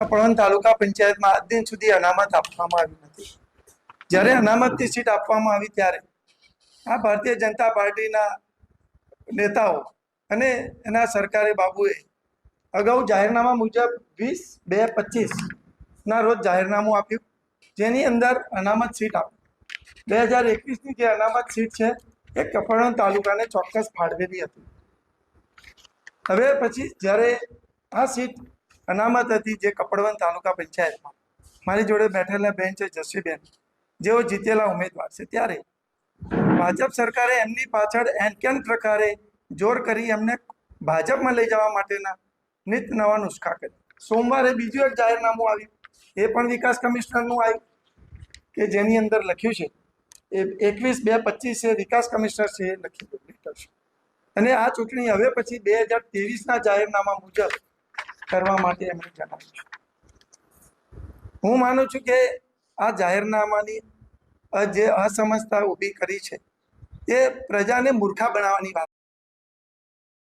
કપડવંજ તાલુકા પંચાયતમાં આજ દિન સુધી અનામત આપવામાં આવી નથી। જ્યારે અનામતની સીટ આપવામાં આવી ત્યારે આ ભારતીય જનતા પાર્ટીના નેતાઓ અને એના સરકારી બાબુએ અગાઉ જાહેરનામા મુજબ 20/2/25 રોજ જાહેરનામું આપ્યું, જેની અંદર અનામત સીટ આપી 2021ની જે અનામત સીટ છે એ કપડવંજ તાલુકાને ચોક્કસ ફાળવેલી હતી। હવે પછી જ્યારે આ સીટ અનામત હતી જે કપડવંજ તાલુકા પંચાયતમાં મારી જોડે બેઠેલા બેન છે જસ્વીબેન, જેઓ જીતેલા ઉમેદવાર છે, ત્યારે ભાજપ સરકારે એમની પાછળ એનકેન પ્રકારે જોર કરી એમને ભાજપમાં લઈ જવા માટેના નિત નવા નુસ્ખા કર્યા। સોમવારે બીજું એક જાહેરનામું આવ્યું, એ પણ વિકાસ કમિશનરનું આવ્યું કે જેની અંદર લખ્યું છે એ 21/2/25 વિકાસ કમિશનર છે એ લખી લેટર છે, અને આ ચૂંટણી હવે પછી 2023ના જાહેરનામા મુજબ કરવા માટે એમણે જણાવ્યું છે। હું માનું છું કે આ જાહેરનામાની જે અસમજતા ઊભી કરી છે એ પ્રજાને મૂર્ખા બનાવવાની વાત